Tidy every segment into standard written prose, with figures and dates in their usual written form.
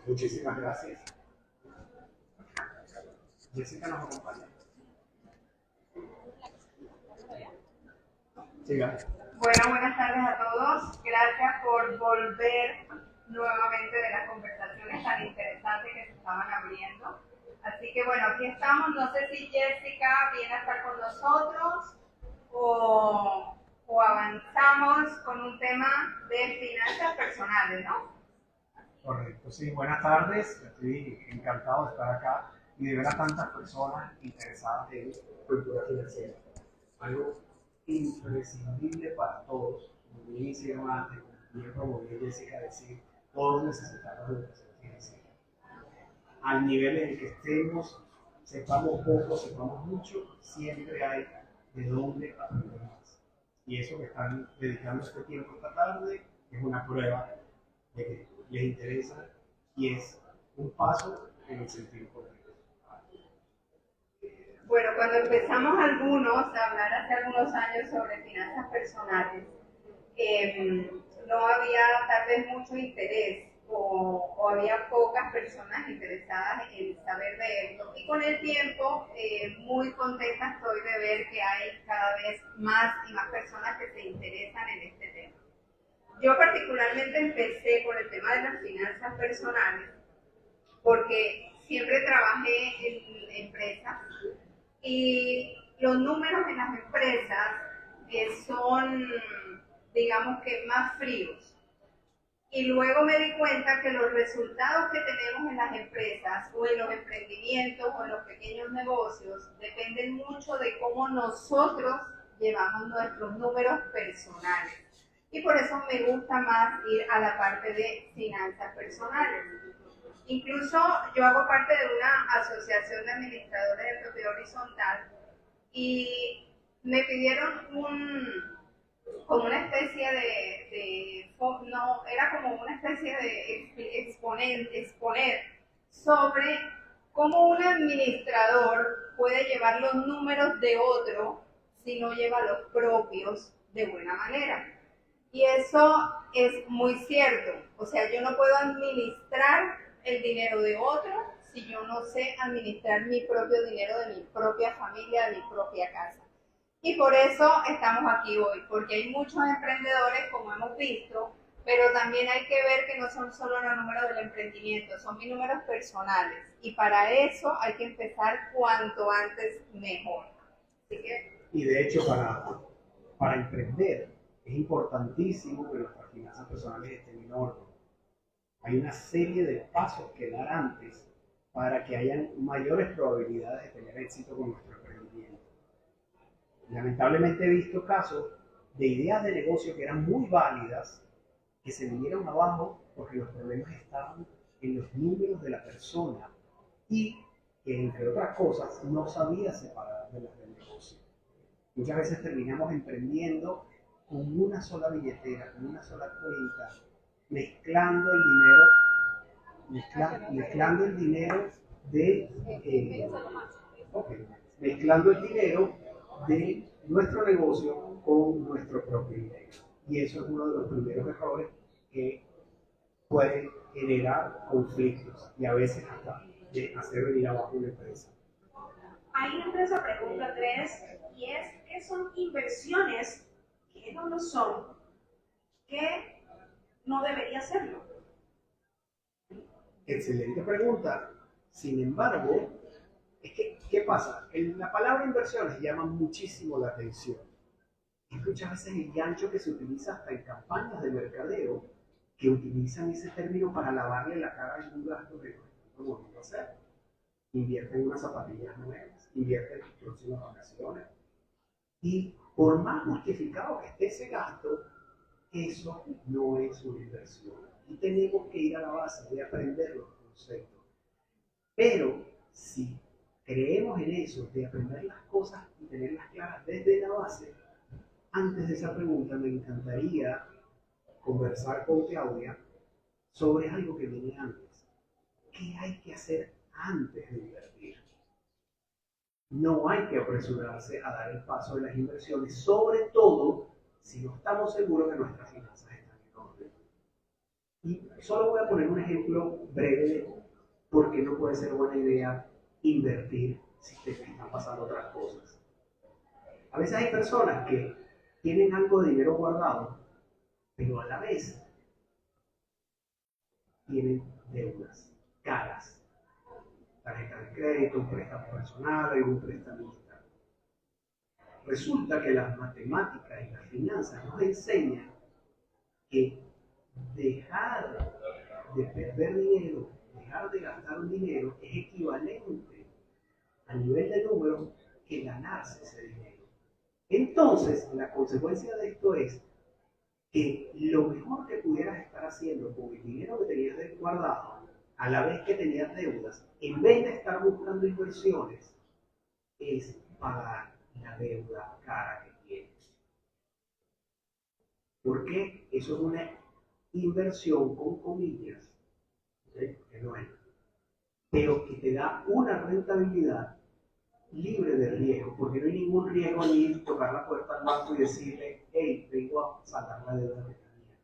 Muchísimas gracias. Jessica nos acompaña. Siga. Bueno, buenas tardes a todos. Gracias por volver nuevamente de las conversaciones tan interesantes que se estaban abriendo. Así que bueno, aquí estamos. No sé si Jessica viene a estar con nosotros o avanzamos con un tema de finanzas personales, ¿no? Correcto, sí. Buenas tardes. Estoy encantado de estar acá y de ver a tantas personas interesadas en cultura financiera. Algo imprescindible para todos. Como bien hicieron antes, como bien promovió Jessica decir, todos necesitamos educación financiera. Al nivel en el que estemos, sepamos poco, sepamos mucho, siempre hay de dónde aprender más. Y eso que están dedicando este tiempo esta tarde es una prueba de que les interesa y es un paso en el sentido correcto. Bueno, cuando empezamos algunos a hablar hace algunos años sobre finanzas personales, no había tal vez mucho interés o había pocas personas interesadas en saber de esto. Y con el tiempo, muy contenta estoy de ver que hay cada vez más y más personas que se interesan en este tema. Yo particularmente empecé con el tema de las finanzas personales porque siempre trabajé en empresas y los números en las empresas son, digamos que, más fríos. Y luego me di cuenta que los resultados que tenemos en las empresas o en los emprendimientos o en los pequeños negocios dependen mucho de cómo nosotros llevamos nuestros números personales. Y por eso me gusta más ir a la parte de finanzas personales. Incluso yo hago parte de una asociación de administradores de propiedad horizontal y me pidieron como una especie no, era como una especie de exponer sobre cómo un administrador puede llevar los números de otro si no lleva los propios de buena manera. Y eso es muy cierto. O sea, yo no puedo administrar el dinero de otro si yo no sé administrar mi propio dinero de mi propia familia, de mi propia casa. Y por eso estamos aquí hoy, porque hay muchos emprendedores, como hemos visto, pero también hay que ver que no son solo los números del emprendimiento, son mis números personales. Y para eso hay que empezar cuanto antes mejor. Así que... Y de hecho, para emprender, es importantísimo que nuestras finanzas personales estén en orden. Hay una serie de pasos que dar antes para que hayan mayores probabilidades de tener éxito con nuestro emprendimiento. Lamentablemente he visto casos de ideas de negocio que eran muy válidas, que se vinieron abajo porque los problemas estaban en los números de la persona y que, entre otras cosas, no sabía separar de las del negocio. Muchas veces terminamos emprendiendo con una sola billetera, con una sola cuenta, mezclando el dinero, mezclando el dinero de okay, mezclando el dinero de nuestro negocio con nuestro propio dinero. Y eso es uno de los primeros errores que puede generar conflictos y a veces hasta de hacer venir abajo una empresa. Ahí entra esa pregunta 3 y es, ¿qué son inversiones que no lo son? ¿Qué no debería serlo? Excelente pregunta. Sin embargo, es que, ¿qué pasa? La palabra inversiones llama muchísimo la atención. Y muchas veces el gancho que se utiliza hasta en campañas de mercadeo que utilizan ese término para lavarle la cara a algún gasto que no están volviendo a hacer. Invierte en unas zapatillas nuevas, invierte en tus próximas vacaciones. Y por más justificado que esté ese gasto, eso no es una inversión. Y tenemos que ir a la base de aprender los conceptos. Pero si creemos en eso, de aprender las cosas y tenerlas claras desde la base, antes de esa pregunta me encantaría conversar con Claudia sobre algo que viene antes. ¿Qué hay que hacer antes de invertir? No hay que apresurarse a dar el paso de las inversiones, sobre todo si no estamos seguros que nuestras finanzas están en orden. Y solo voy a poner un ejemplo breve de por qué no puede ser buena idea invertir si te están pasando otras cosas. A veces hay personas que tienen algo de dinero guardado, pero a la vez tienen deudas caras. Tarjeta de crédito, un préstamo personal, algún prestamista. Resulta que las matemáticas y las finanzas nos enseñan que dejar de perder dinero, dejar de gastar un dinero es equivalente a nivel de número que ganarse ese dinero. Entonces, la consecuencia de esto es que lo mejor que pudieras estar haciendo con el dinero que tenías guardado, a la vez que tenías deudas, en vez de estar buscando inversiones, es pagar la deuda cara que tienes. Porque eso es una inversión con comillas, ¿sí? Que no es, pero que te da una rentabilidad libre de riesgo, porque no hay ningún riesgo ni tocar la puerta al banco y decirle, hey, vengo a saldar la deuda que tenía.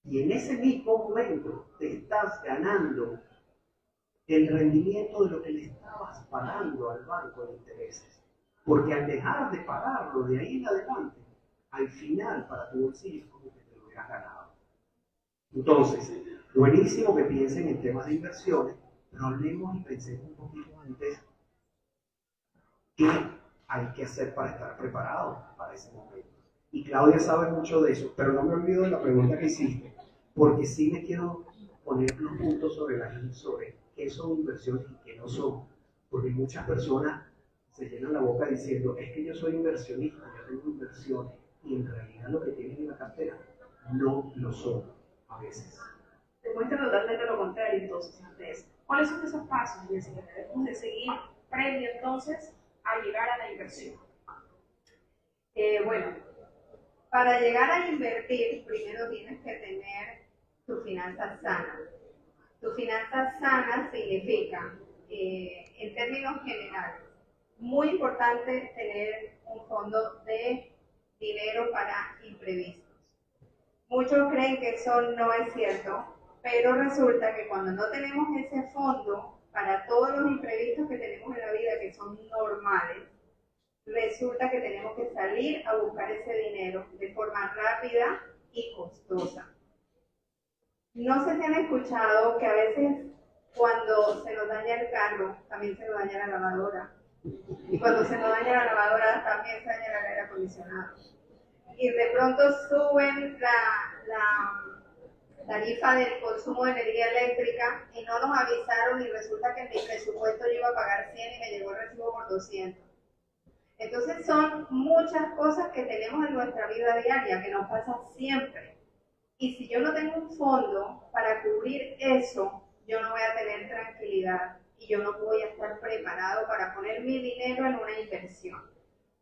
Y en ese mismo momento te estás ganando el rendimiento de lo que le estabas pagando al banco de intereses. Porque al dejar de pagarlo de ahí en adelante, al final para tu bolsillo es como que te lo hubieras ganado. Entonces, buenísimo que piensen en temas de inversiones, pero hablemos y pensemos un poquito antes qué hay que hacer para estar preparado para ese momento. Y Claudia sabe mucho de eso, pero no me olvido de la pregunta que hiciste, porque sí me quiero poner los puntos sobre la I sobre qué son inversiones y qué no son. Porque muchas personas se llenan la boca diciendo, es que yo soy inversionista, yo tengo inversiones, y en realidad lo que tienen en la cartera no lo son a veces. Demuestra totalmente lo contrario, entonces, Andrés. ¿Cuáles son esos pasos que debemos de seguir previo entonces a llegar a la inversión? Bueno, para llegar a invertir, primero tienes que tener tu finanzas sanas. Tu finanzas sanas significa, en términos generales, muy importante tener un fondo de dinero para imprevistos. Muchos creen que eso no es cierto, pero resulta que cuando no tenemos ese fondo para todos los imprevistos que tenemos en la vida, que son normales, resulta que tenemos que salir a buscar ese dinero de forma rápida y costosa. No sé si han escuchado que a veces cuando se nos daña el carro, también se nos daña la lavadora. Y cuando se nos daña la lavadora, también se daña el aire acondicionado. Y de pronto suben la tarifa del consumo de energía eléctrica y no nos avisaron y resulta que en mi presupuesto yo iba a pagar 100 y me llegó el recibo por 200. Entonces son muchas cosas que tenemos en nuestra vida diaria, que nos pasa siempre. Y si yo no tengo un fondo para cubrir eso, yo no voy a tener tranquilidad y yo no voy a estar preparado para poner mi dinero en una inversión.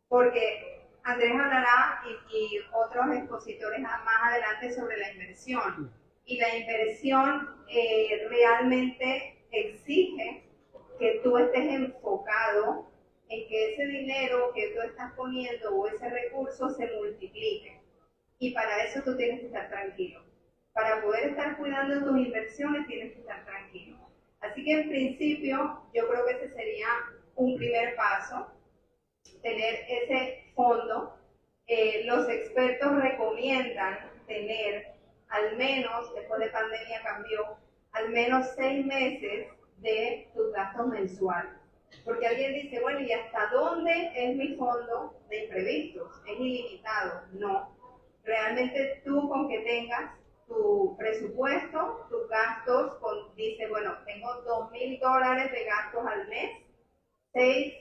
Porque Andrés hablará y otros expositores más adelante sobre la inversión. Y la inversión realmente exige que tú estés enfocado en que ese dinero que tú estás poniendo o ese recurso se multiplique. Y para eso tú tienes que estar tranquilo. Para poder estar cuidando tus inversiones tienes que estar tranquilo. Así que en principio yo creo que ese sería un primer paso, tener ese fondo. Los expertos recomiendan tener al menos, después de pandemia cambió, al menos 6 meses de tus gastos mensuales. Porque alguien dice, bueno, ¿y hasta dónde es mi fondo de imprevistos? ¿Es ilimitado? No. Realmente tú con que tengas tu presupuesto, tus gastos, dice, bueno, tengo $2,000 de gastos al mes, 6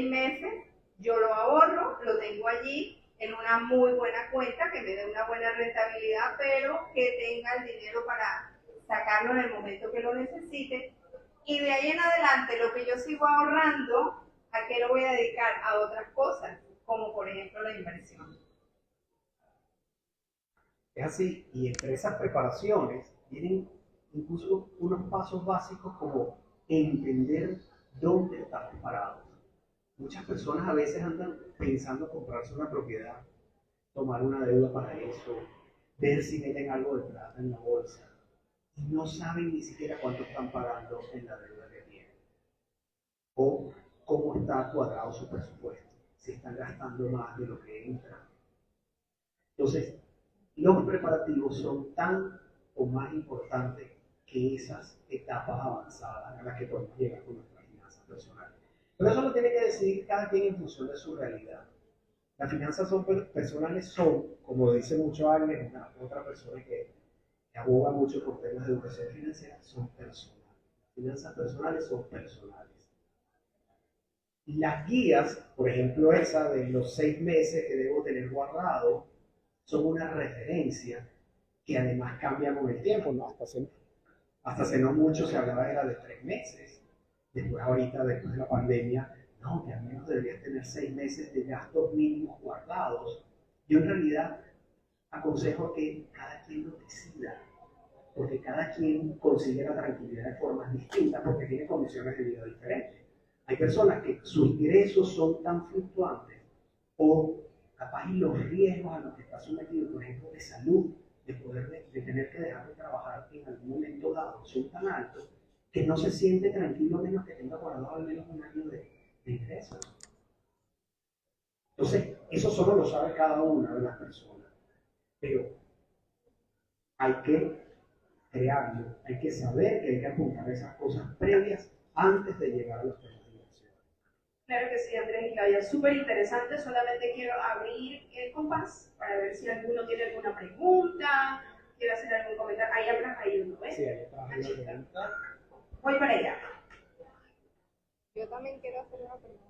meses, yo lo ahorro, lo tengo allí en una muy buena cuenta que me dé una buena rentabilidad, pero que tenga el dinero para sacarlo en el momento que lo necesite. Y de ahí en adelante, lo que yo sigo ahorrando, ¿a qué lo voy a dedicar? A otras cosas, como por ejemplo la inversión. Es así, y entre esas preparaciones tienen incluso unos pasos básicos como entender dónde estamos parados. Muchas personas a veces andan pensando comprarse una propiedad, tomar una deuda para eso, ver si meten algo de plata en la bolsa y no saben ni siquiera cuánto están pagando en la deuda que tienen o cómo está cuadrado su presupuesto, si están gastando más de lo que entra. Entonces, los preparativos son tan o más importantes que esas etapas avanzadas a las que podemos llegar con nuestras finanzas personales. Pero eso lo tiene que decidir cada quien en función de su realidad. Las finanzas personales son, como dice mucho Agnes, otra persona que aboga mucho por temas de educación financiera, son personales. Las finanzas personales son personales. Las guías, por ejemplo esa de los 6 meses que debo tener guardado, son una referencia que además cambia con el tiempo, ¿no? Hasta hace no mucho se hablaba era de 3 meses. Después ahorita, después de la pandemia, no, que al menos deberías tener 6 meses de gastos mínimos guardados. Yo en realidad aconsejo que cada quien lo decida, porque cada quien consigue la tranquilidad de formas distintas, porque tiene condiciones de vida diferentes. Hay personas que sus ingresos son tan fluctuantes, o capaz y los riesgos a los que está sometido, por ejemplo, de salud, de tener que dejar de trabajar en algún momento dado, son tan altos que no se siente tranquilo a menos que tenga guardado al menos un año de ingresos. Entonces, eso solo lo sabe cada una de las personas. Pero hay que crearlo, hay que saber que hay que apuntar esas cosas previas antes de llegar a los temas de inversión. Claro que sí, Andrés y Gaia, súper interesante. Solamente quiero abrir el compás para ver si alguno tiene alguna pregunta, quiere hacer algún comentario. Ahí atrás hay uno, ¿ves? Sí, ahí está la pregunta. Voy para allá. Yo también quiero hacer una pregunta.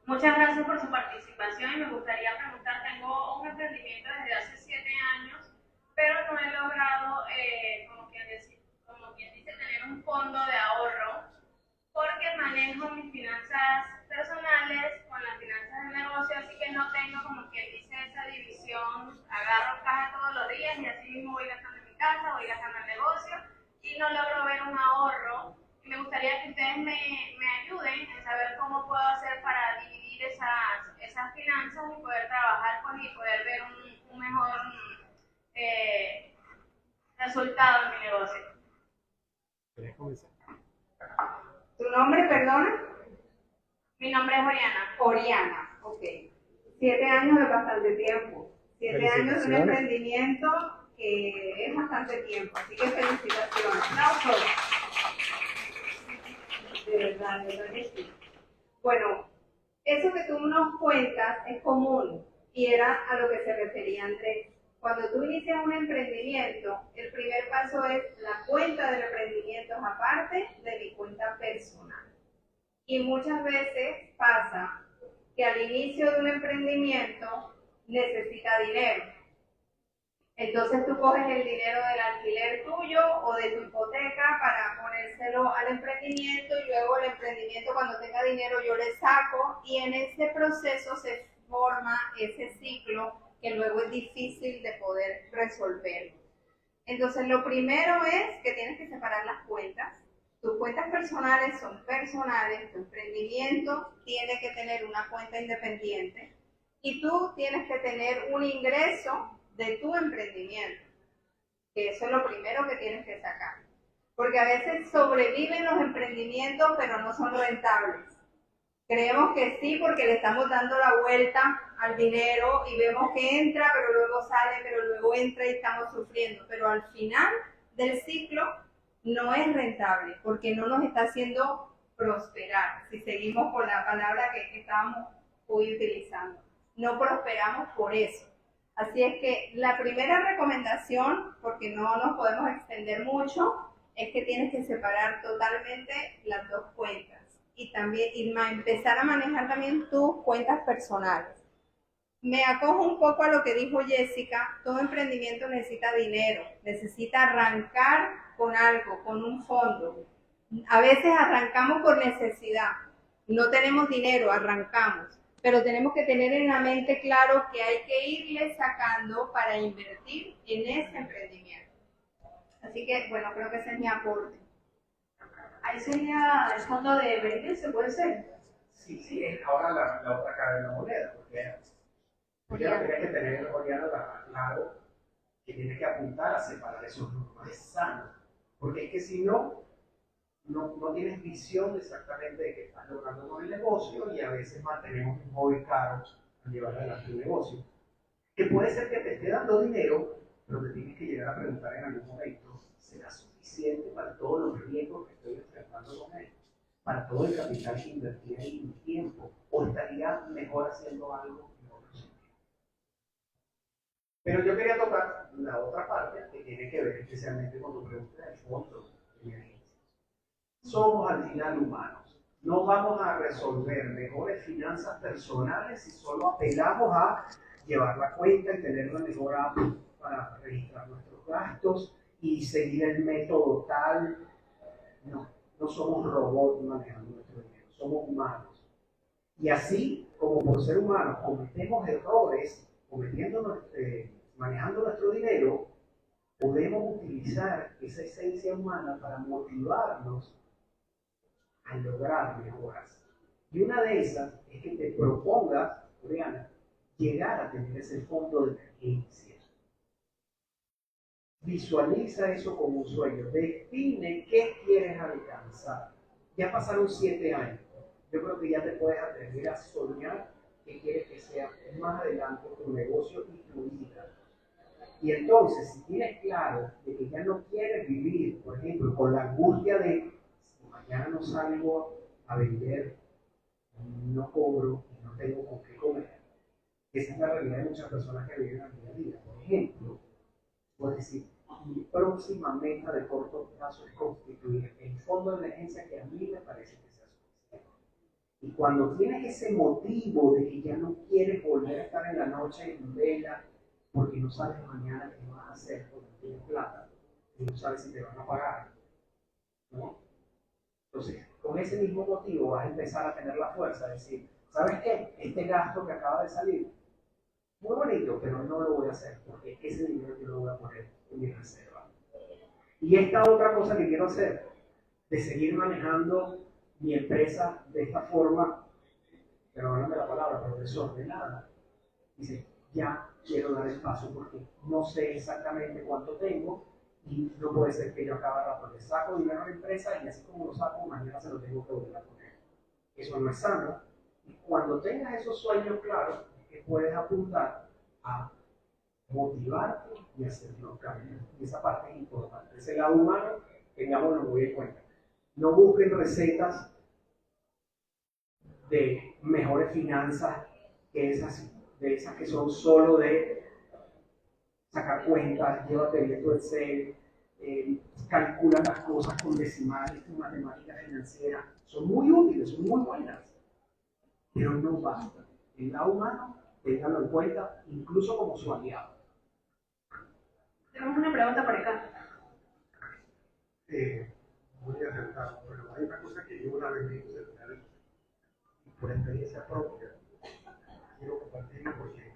Muchas gracias por su participación y me gustaría preguntar, tengo un emprendimiento desde hace 7 años, pero no he logrado, como quien dice, tener un fondo de ahorro porque manejo mis finanzas personales con las finanzas del negocio, así que no tengo, como quien dice, esa división, agarro caja todos los días y así mismo voy gastando en mi casa, voy gastando en el negocio y no logro ver un ahorro. Me gustaría que ustedes me ayuden en saber cómo puedo hacer para dividir esas finanzas y poder trabajar con y poder ver un mejor resultado en mi negocio. ¿Querés comenzar? ¿Tu nombre, perdona? Mi nombre es Oriana. Oriana, ok. 7 años es bastante tiempo. 7 años de un emprendimiento que es bastante tiempo, así que felicitaciones. ¡Aplausos! De verdad que sí. Bueno, eso que tú nos cuentas es común y era a lo que se refería Andrés. Cuando tú inicias un emprendimiento, el primer paso es la cuenta del emprendimiento aparte de mi cuenta personal. Y muchas veces pasa que al inicio de un emprendimiento necesita dinero. Entonces tú coges el dinero del alquiler tuyo o de tu hipoteca para ponérselo al emprendimiento y luego el emprendimiento cuando tenga dinero yo le saco y en ese proceso se forma ese ciclo que luego es difícil de poder resolver. Entonces lo primero es que tienes que separar las cuentas. Tus cuentas personales son personales, tu emprendimiento tiene que tener una cuenta independiente y tú tienes que tener un ingreso de tu emprendimiento, que eso es lo primero que tienes que sacar. Porque a veces sobreviven los emprendimientos, pero no son rentables. Creemos que sí porque le estamos dando la vuelta al dinero y vemos que entra, pero luego sale, pero luego entra y estamos sufriendo. Pero al final del ciclo no es rentable porque no nos está haciendo prosperar. Si seguimos con la palabra que estábamos hoy utilizando, no prosperamos por eso. Así es que la primera recomendación, porque no nos podemos extender mucho, es que tienes que separar totalmente las dos cuentas y también empezar a manejar también tus cuentas personales. Me acojo un poco a lo que dijo Jessica, todo emprendimiento necesita dinero, necesita arrancar con algo, con un fondo. A veces arrancamos por necesidad, no tenemos dinero, arrancamos. Pero tenemos que tener en la mente claro que hay que irle sacando para invertir en ese emprendimiento. Así que, bueno, creo que ese es mi aporte. Ahí sería el fondo de emergencia, puede ser. Sí, sí, es ahora la otra cara de la moneda, porque tienes que tener, Oriana, claro, que tienes que apuntar a separar esos números, es sano, porque es que si no, no tienes visión exactamente de que estás logrando con el negocio y a veces mantenemos un hobby caro a llevar adelante un negocio. Que puede ser que te esté dando dinero, pero te tienes que llegar a preguntar en algún momento, ¿será suficiente para todos los riesgos que estoy enfrentando con él? Para todo el capital que invertí ahí, mi tiempo, o estaría mejor haciendo algo en otro sitio. Pero yo quería tocar la otra parte que tiene que ver especialmente con tu pregunta del fondo de emergencia. Somos al final humanos. No vamos a resolver mejores finanzas personales si solo apelamos a llevar la cuenta y tener la mejor app para registrar nuestros gastos y seguir el método tal. No somos robots manejando nuestro dinero, somos humanos. Y así como por ser humanos cometemos errores manejando nuestro dinero, podemos utilizar esa esencia humana para motivarnos a lograr mejoras. Y una de esas es que te propongas, Oriana, llegar a tener ese fondo de emergencia. Visualiza eso como un sueño. Define qué quieres alcanzar. Ya pasaron 7 años. Yo creo que ya te puedes atrever a soñar qué quieres que sea más adelante tu negocio y tu vida. Y entonces, si tienes claro de que ya no quieres vivir, por ejemplo, con la angustia de si mañana no salgo a vender, no cobro y no tengo con qué comer. Esa es la realidad de muchas personas que viven al día a día. Por ejemplo, puedes decir, mi próxima meta de corto plazo es constituir el fondo de emergencia que a mí me parece que sea suficiente. Y cuando tienes ese motivo de que ya no quieres volver a estar en la noche en vela, porque no sabes mañana qué vas a hacer porque no tienes plata, y no sabes si te van a pagar, ¿no? Entonces, con ese mismo motivo vas a empezar a tener la fuerza de decir, ¿sabes qué? Este gasto que acaba de salir, muy bonito, pero no lo voy a hacer porque ese dinero yo lo voy a poner en mi reserva. Y esta otra cosa que quiero hacer, de seguir manejando mi empresa de esta forma, perdóname la palabra, pero desordenada, dice, ya quiero dar el paso porque no sé exactamente cuánto tengo y no puede ser que yo a cada rato le saco dinero a la empresa y así como lo saco, mañana se lo tengo que volver a poner. Eso no es sano. Y cuando tengas esos sueños claros, que puedes apuntar a motivarte y hacer los cambios. Y esa parte es importante. Ese lado humano, tengámoslo muy en cuenta. No busquen recetas de mejores finanzas que de esas que son solo de sacar cuentas, llévate bien tu Excel, calcula las cosas con decimales, con matemática financiera. Son muy útiles, son muy buenas, pero no basta. El lado humano, ténganlo en cuenta, incluso como su aliado. Tenemos una pregunta por acá. Muy acertado, pero hay una cosa que yo una vez vi por experiencia propia, quiero compartirlo porque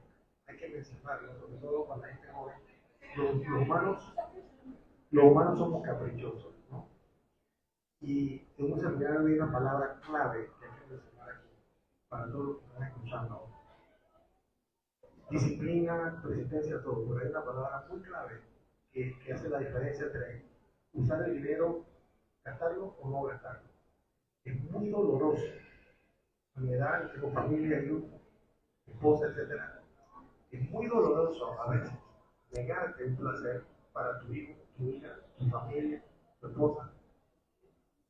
hay que mencionarlo, sobre todo cuando la gente joven. Los humanos somos caprichosos, ¿no? Y en un seminario hay una palabra clave que hay que mencionar aquí, para todos los que están escuchando ahora. Disciplina, persistencia, todo, pero hay una palabra muy clave que hace la diferencia entre usar el dinero, gastarlo o no gastarlo. Es muy doloroso. A mi edad, tengo familia, hijos, esposa, etc. Es muy doloroso a veces negarte un placer para tu hijo, tu hija, tu familia, tu esposa.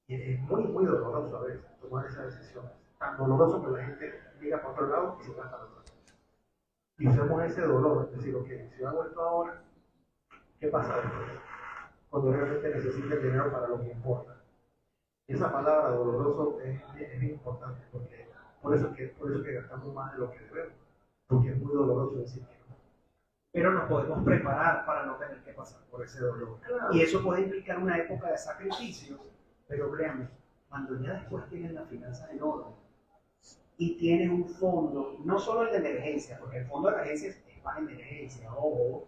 Y es muy, muy doloroso a veces tomar esa decisión. Tan doloroso que la gente mira por otro lado y se gasta la otra. Y usamos ese dolor, es decir, ok, si hago esto ahora, ¿qué pasa después? Cuando realmente necesita el dinero para lo que importa. Y esa palabra doloroso es bien importante, porque por eso que gastamos más de lo que debemos, porque es muy doloroso decir que no. Pero nos podemos preparar para no tener que pasar por ese dolor. Claro. Y eso puede implicar una época de sacrificios, pero créanme, cuando ya después tienes las finanzas en orden y tienes un fondo, no solo el de emergencia, porque el fondo de emergencia es para emergencia, ojo,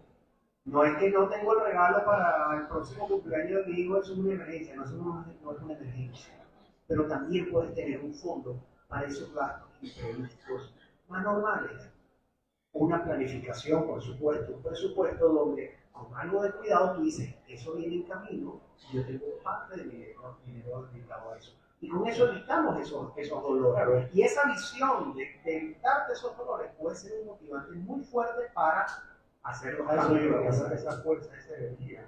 No es que no tengo el regalo para el próximo cumpleaños de mi hijo, eso es una emergencia, no, eso no es una emergencia. Pero también puedes tener un fondo para esos gastos imprevistos más normales. Una planificación, por supuesto, un presupuesto donde con algo de cuidado tú dices, eso viene en camino, y yo tengo parte de mi dinero dedicado a eso. Y con eso evitamos esos dolores. Claro. Y esa visión de evitarte esos dolores puede ser un motivante muy fuerte para hacer los A eso cambios. iba a pasar esa fuerza, esa energía,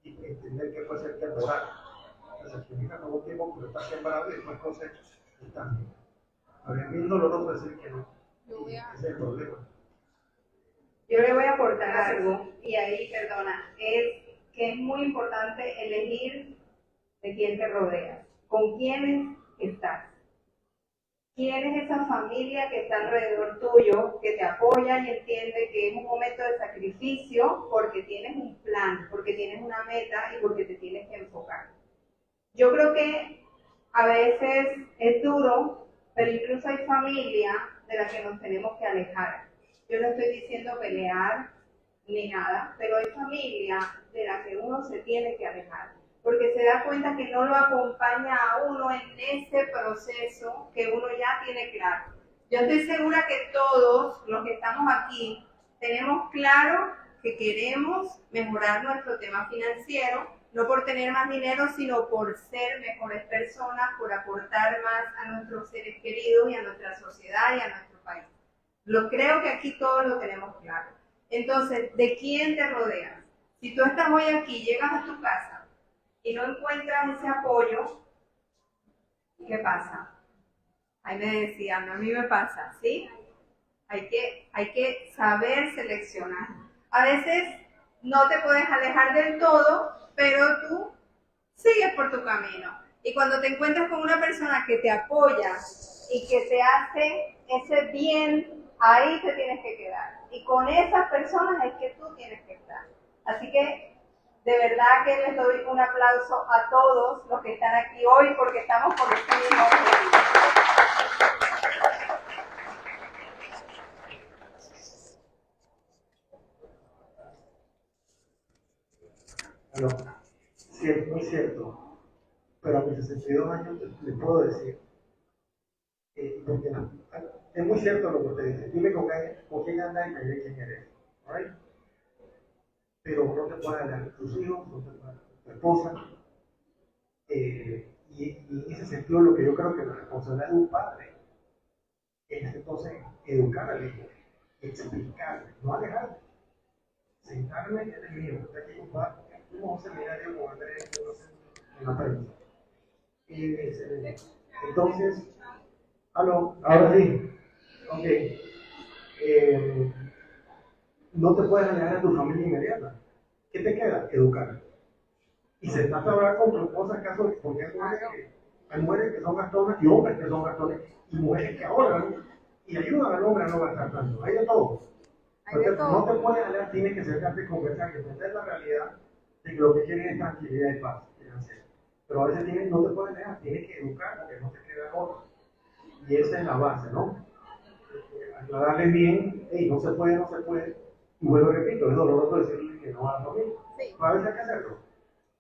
y entender que puede ser temporal. O sea, significa que un tiempo que está sembrado y después cosechas. Está bien. Ahora es bien doloroso decir que no. Ese es el problema. Yo le voy a aportar algo, y ahí, perdona, es que es muy importante elegir de quién te rodeas, con quiénes estás. ¿Quién es esa familia que está alrededor tuyo, que te apoya y entiende que es un momento de sacrificio porque tienes un plan, porque tienes una meta y porque te tienes que enfocar? Yo creo que a veces es duro, pero incluso hay familia de la que nos tenemos que alejar. Yo no estoy diciendo pelear ni nada, pero hay familia de la que uno se tiene que alejar, porque se da cuenta que no lo acompaña a uno en ese proceso que uno ya tiene claro. Yo estoy segura que todos los que estamos aquí tenemos claro que queremos mejorar nuestro tema financiero, no por tener más dinero, sino por ser mejores personas, por aportar más a nuestros seres queridos y a nuestra sociedad y a nuestro país. Creo que aquí todos lo tenemos claro. Entonces, ¿de quién te rodeas? Si tú estás hoy aquí, llegas a tu casa y no encuentras ese apoyo, ¿qué pasa? Ahí me decían, a mí me pasa, ¿sí? Hay que saber seleccionar. A veces no te puedes alejar del todo, pero tú sigues por tu camino. Y cuando te encuentras con una persona que te apoya y que te hace ese bien, ahí te tienes que quedar. Y con esas personas es que tú tienes que estar. Así que de verdad que les doy un aplauso a todos los que están aquí hoy porque estamos por este mismo objetivo. No, sí, es muy cierto. Pero a mis 62 años les puedo decir, porque es muy cierto lo que usted dice. Dime con quién andas y me diré quién eres. ¿Right? Pero no te puedes hablar de tus hijos, no te puedes hablar de tu esposa. Y en ese sentido, lo que yo creo que la responsabilidad de un padre es entonces educar al hijo, explicarle, no alejarle. Sentarme en el mío, usted aquí con padre, fuimos a un seminario con Andrés en la prensa. Entonces, ahora sí, ok, no te puedes alejar de tu familia inmediata. ¿Qué te queda? Educar. Y sentarte a hablar con tu esposa, acaso, porque hay mujeres que son gastonas y hombres que son gastones, y mujeres que ahorran y ayudan al hombre a no gastar tanto. Hay de todo. Entonces, no te puedes alejar, tienes que sentarte y conversar, que entender la realidad de que lo que quieren es tranquilidad y paz financiera. Pero a veces no te puedes alejar, tienes que educar porque no te queda otra. Y esa es la base, ¿no? Aclararles bien, hey, no se puede. Y vuelvo y repito, es doloroso decirle que no a la familia. Sí. A veces hay que hacerlo.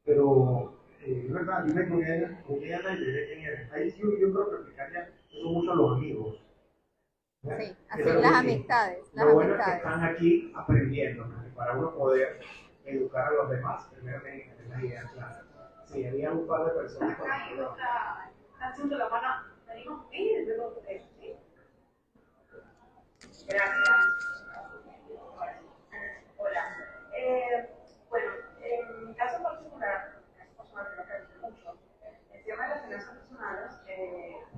Pero, es verdad, dime con quién anda y diré quién eres. Ahí sí yo creo que aplicaría eso mucho a los amigos. ¿Ya? Sí, así las amistades. Lo bueno es que están aquí aprendiendo, ¿no? Para uno poder educar a los demás, primeramente tener la idea clara. Sí, había un par de personas con está haciendo la mano, venimos bien, luego de eso, ¿sí? Gracias. Hola. Bueno, en mi caso particular, es personal que lo aprendí mucho, el tema de las finanzas personales,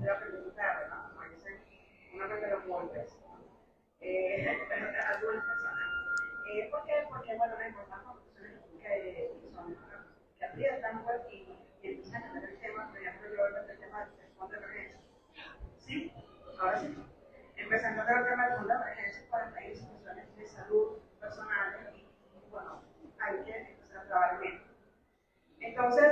yo aprendí tarde, ¿no? Como dicen, uno aprende los golpes. Algunas personas. ¿Por qué? Porque, bueno, me importan conclusiones que son, que aprietan, pues, y empiezan a tener el tema, por ejemplo, yo empecé el tema del fondo de emergencia. ¿Sí? Ahora sí. Empecé a tratar el tema del fondo de emergencia para países, instituciones de salud personales y, bueno, hay que empezar a trabajar en ello. Entonces,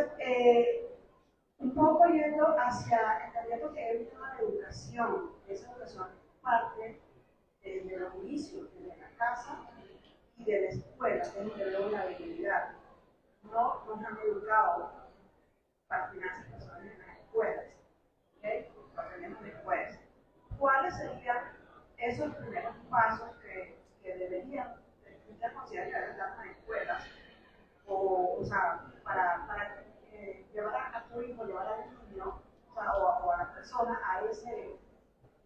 un poco yendo hacia, entendiendo que hay un tema de educación, esa educación parte de los inicios, de la casa y de la escuela. escuelas, tenemos que ver una debilidad. No nos han educado para finanzas personales en las escuelas. ¿Okay? Lo aprendemos después. ¿Cuáles serían esos primeros pasos que deberían, usted considera que deben dar en las escuelas? O sea, para llevar a tu hijo, llevar al niño, o sea, o a las personas a ese,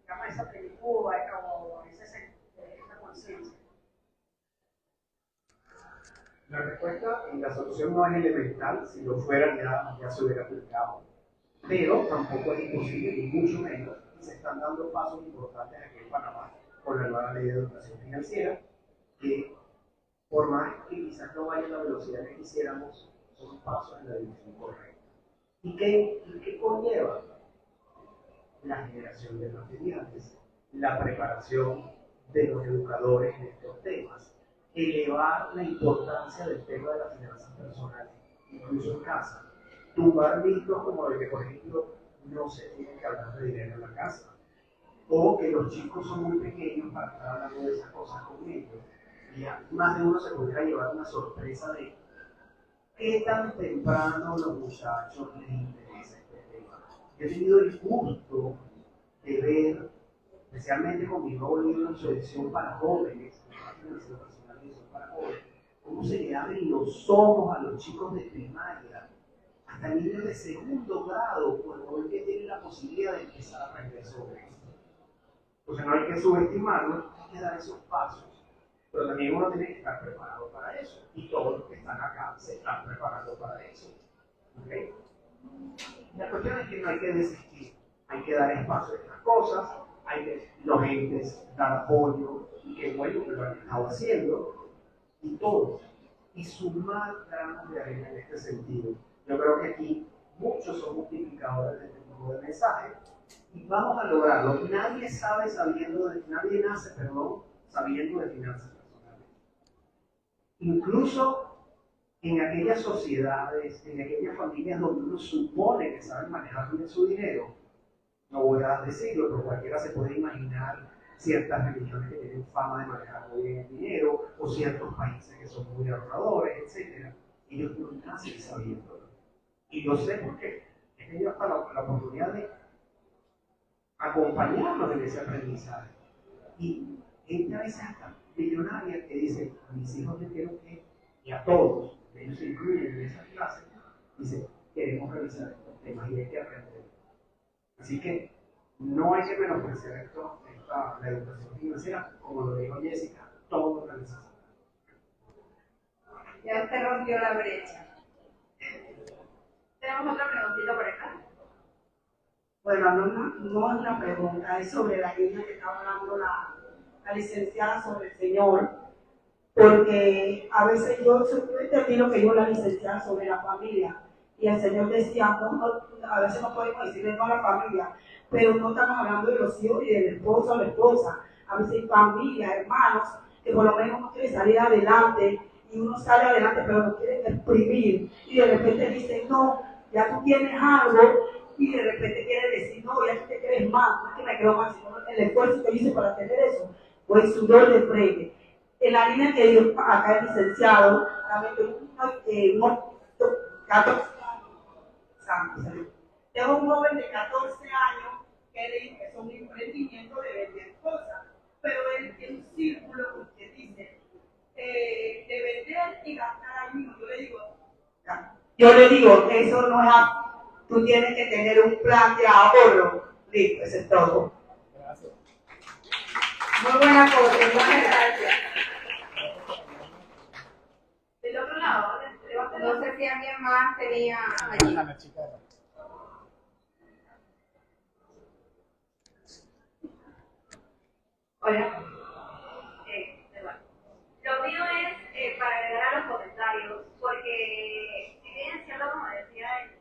digamos, a esa plenitud o a esa conciencia. La respuesta y la solución no es elemental, si lo fuera ya se hubiera aplicado. Pero tampoco es imposible, ni mucho menos, y se están dando pasos importantes aquí en Panamá con la nueva ley de educación financiera, que por más que quizás no vaya a la velocidad que quisiéramos, son pasos en la dirección correcta. ¿Y qué conlleva? La generación de materiales, la preparación de los educadores en estos temas, elevar la importancia del tema de las finanzas personales, incluso en casa. Tumbar mitos como de que, por ejemplo, no se tiene que hablar de dinero en la casa, o que los chicos son muy pequeños para estar hablando de esas cosas con ellos. Y más de uno se podría llevar una sorpresa de qué tan temprano los muchachos les interesa este tema. Yo he tenido el gusto de ver, especialmente con mi nuevo libro en su edición para jóvenes, para jóvenes, cómo se le abren los ojos a los chicos de primaria, hasta niños de segundo grado, cuando ven que tienen la posibilidad de empezar a aprender sobre esto. Entonces no hay que subestimarlo, hay que dar esos pasos. Pero también uno tiene que estar preparado para eso. Y todos los que están acá se están preparando para eso. ¿Okay? La cuestión es que no hay que desistir. Hay que dar espacio a estas cosas. Hay que los entes dar apoyo. Y que bueno que lo han estado haciendo. Y todos. Y sumar granos de arena en este sentido. Yo creo que aquí muchos son multiplicadores de este tipo de mensajes. Y vamos a lograrlo. Nadie nace, sabiendo de finanzas. Incluso en aquellas sociedades, en aquellas familias donde uno supone que saben manejar bien su dinero, no voy a decirlo, pero cualquiera se puede imaginar ciertas religiones que tienen fama de manejar muy bien el dinero, o ciertos países que son muy ahorradores, etc. Ellos no nacen sabiéndolo. Y lo sé porque he tenido hasta la oportunidad de acompañarlos en ese aprendizaje. Y gente a veces hasta millonaria que dice, a mis hijos les quiero que, y a todos, ellos se incluyen en esa clase, dice, queremos revisar estos temas y hay que aprender. Así que no hay que menospreciar la educación financiera, como lo dijo Jessica, todo lo necesita. Ya se rompió la brecha. Tenemos otra preguntita por acá. Bueno, no es una pregunta, es sobre la línea que estaba hablando la licenciada sobre el Señor, porque a veces yo termino que yo la licenciada sobre la familia, y el Señor decía, a veces no podemos decirle no a la familia, pero no estamos hablando de los hijos y del esposo o la esposa, a veces hay familias, hermanos, que por lo menos uno quiere salir adelante, y uno sale adelante, pero no quieren exprimir, y de repente dicen, no, ya tú tienes algo, y de repente quiere decir, no, ya tú te quieres más, no es que me creo más, sino el esfuerzo que hice para tener eso, o el sudor de frente. En la línea que dio acá el licenciado, también tengo un joven de 14 años que le dice que es un emprendimiento de vender cosas, pero él tiene un círculo que dice de vender y gastar al mismo. Yo le digo, eso no es tú tienes que tener un plan de ahorro. Listo, eso es todo. Gracias. Muy buena cosa, muchas gracias. Del otro lado, No sé si alguien más tenía allí. hola. Lo mío es para agregar a los comentarios, porque si bien es cierto, como decía el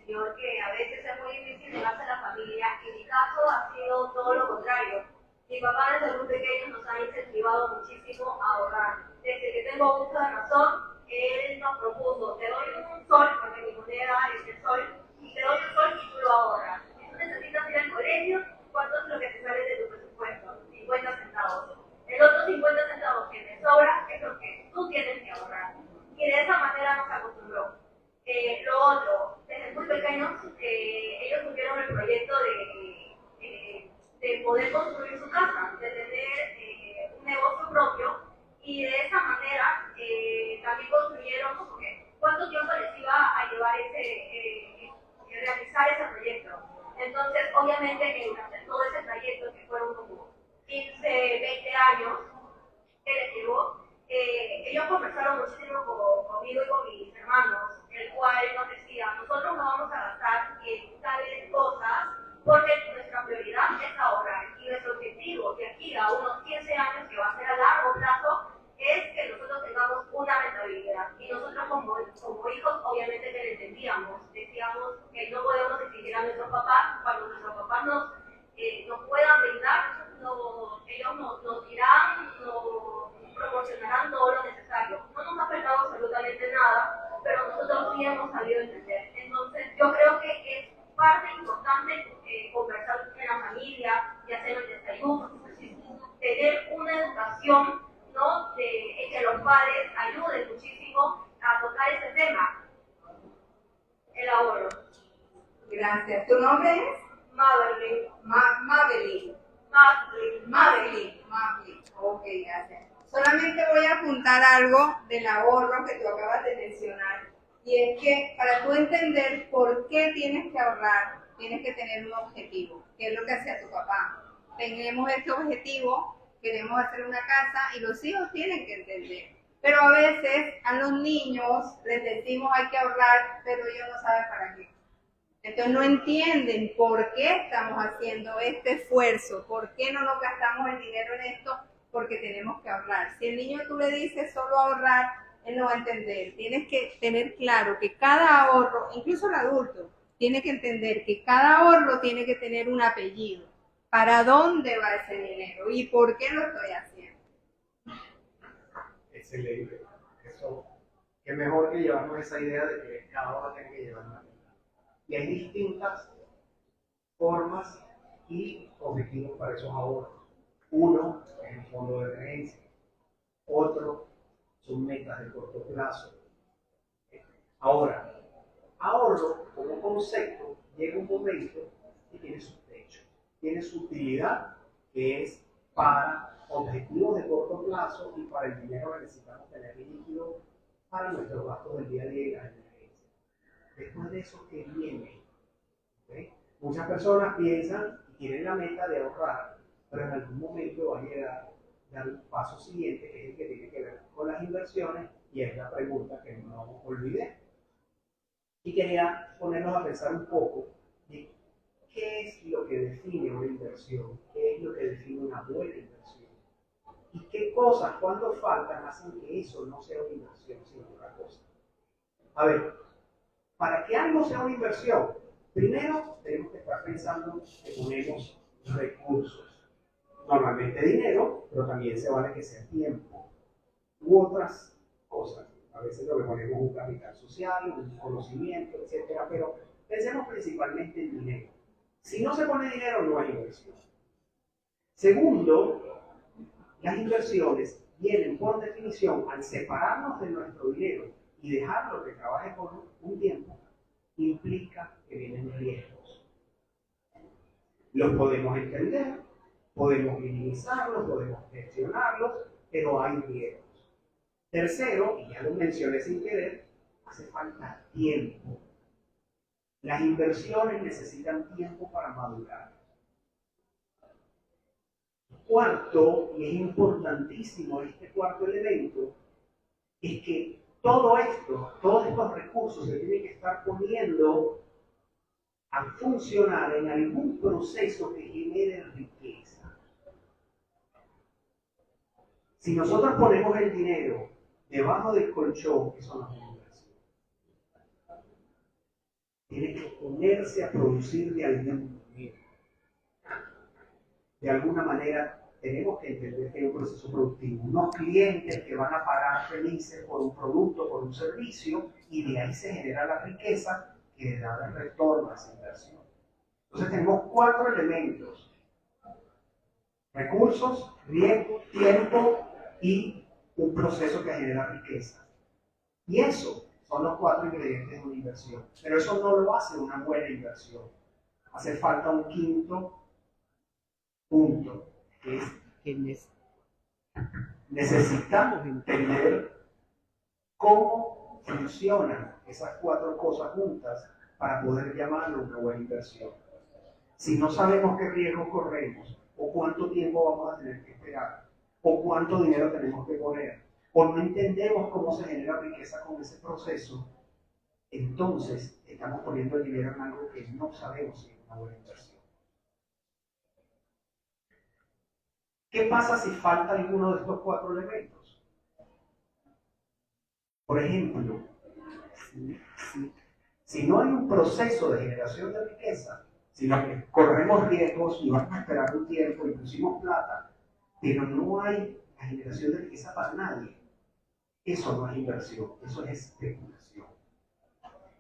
señor, que a veces es muy difícil llevarse a la familia, en mi caso ha sido todo lo contrario. Mi papá desde muy pequeños nos ha incentivado muchísimo a ahorrar. Desde que tengo uso de razón, él nos propuso, te doy un sol, porque mi moneda es el sol, y te doy un sol y tú lo ahorras. Si tú necesitas ir al colegio, ¿cuánto es lo que te sale de tu presupuesto? 50 centavos. El otro 50 centavos que te sobra es lo que tú tienes que poder construir su casa, de tener un negocio propio, y de esa manera también construyeron, como que cuánto tiempo les iba a llevar realizar ese proyecto. Entonces, obviamente que durante todo ese trayecto, que fueron como 15, 20 años que les llevó, ellos conversaron muchísimo conmigo y con mis hermanos, el cual nos decía, nosotros no vamos a gastar en tales cosas porque nuestra prioridad es ahorrar, y nuestro objetivo de aquí a unos 15 años, que va a ser a largo plazo, es que nosotros tengamos una rentabilidad. Y nosotros como hijos, obviamente que lo entendíamos, decíamos que no podemos exigir a nuestros papás cuando nuestros papás nos puedan brindar, ellos nos dirán, nos proporcionarán todo lo necesario. No nos ha faltado absolutamente nada, pero nosotros sí hemos sabido entender. Entonces, yo creo que es parte importante conversar en la familia, y hacer el desayuno, tener una educación, ¿no? En que los padres ayuden muchísimo a tocar este tema, el ahorro. Gracias. ¿Tu nombre es? Madeline. Madeline. Ok, gracias. Solamente voy a apuntar algo del ahorro que tú acabas de mencionar. Y es que para tú entender por qué tienes que ahorrar, tienes que tener un objetivo, que es lo que hacía tu papá. Tenemos este objetivo, queremos hacer una casa, y los hijos tienen que entender. Pero a veces a los niños les decimos hay que ahorrar, pero ellos no saben para qué. Entonces no entienden por qué estamos haciendo este esfuerzo, por qué no nos gastamos el dinero en esto, porque tenemos que ahorrar. Si el niño tú le dices solo ahorrar, él no va a entender. Tienes que tener claro que cada ahorro, incluso el adulto, tiene que entender que cada ahorro tiene que tener un apellido. ¿Para dónde va ese dinero? ¿Y por qué lo estoy haciendo? Excelente. Eso, qué mejor que llevarnos esa idea de que cada uno tiene que llevar una vida. Y hay distintas formas y objetivos para esos ahorros. Uno es el fondo de emergencia. Otro son metas de corto plazo. Ahora, ahorro como concepto llega un momento que tiene su techo, tiene su utilidad, que es para objetivos de corto plazo y para el dinero que necesitamos tener líquido para nuestros gastos del día a día y las emergencias. Después de eso, ¿qué viene? ¿Okay? Muchas personas piensan y tienen la meta de ahorrar, pero en algún momento va a llegar dar un paso siguiente, que es el que tiene que ver con las inversiones, y es la pregunta que no olvidé. Y quería ponernos a pensar un poco de qué es lo que define una inversión, qué es lo que define una buena inversión, y qué cosas, cuando faltan, hacen que eso no sea una inversión, sino otra cosa. A ver, para que algo sea una inversión, primero tenemos que estar pensando que ponemos recursos. Normalmente dinero, pero también se vale que sea tiempo u otras cosas. A veces lo que ponemos es un capital social, un conocimiento, etcétera, pero pensemos principalmente en dinero. Si no se pone dinero, no hay inversión. Segundo, las inversiones vienen por definición al separarnos de nuestro dinero y dejarlo que trabaje por un tiempo, implica que vienen riesgos. Los podemos entender, podemos minimizarlos, podemos gestionarlos, pero hay riesgos. Tercero, y ya lo mencioné sin querer, hace falta tiempo. Las inversiones necesitan tiempo para madurar. Cuarto, y es importantísimo este cuarto elemento, es que todo esto, todos estos recursos se tienen que estar poniendo a funcionar en algún proceso que genere riqueza. Si nosotros ponemos el dinero debajo del colchón, eso no es una inversión. Tiene que ponerse a producir de algún manera. De alguna manera tenemos que entender que hay un proceso productivo, unos clientes que van a pagar felices por un producto, por un servicio, y de ahí se genera la riqueza que le da el retorno a esa inversión. Entonces tenemos 4 elementos: recursos, riesgo, tiempo y un proceso que genera riqueza. Y eso son los 4 ingredientes de una inversión. Pero eso no lo hace una buena inversión. Hace falta un quinto punto, que es que necesitamos entender cómo funcionan esas cuatro cosas juntas para poder llamarlo una buena inversión. Si no sabemos qué riesgo corremos, o cuánto tiempo vamos a tener que esperar, o cuánto dinero tenemos que poner, o no entendemos cómo se genera riqueza con ese proceso, entonces estamos poniendo el dinero en algo que no sabemos si es una buena inversión. ¿Qué pasa si falta alguno de estos cuatro elementos? Por ejemplo, si no hay un proceso de generación de riqueza, sino que corremos riesgos y vamos a esperar un tiempo y pusimos plata, pero no hay la generación de riqueza para nadie, eso no es inversión, eso es especulación.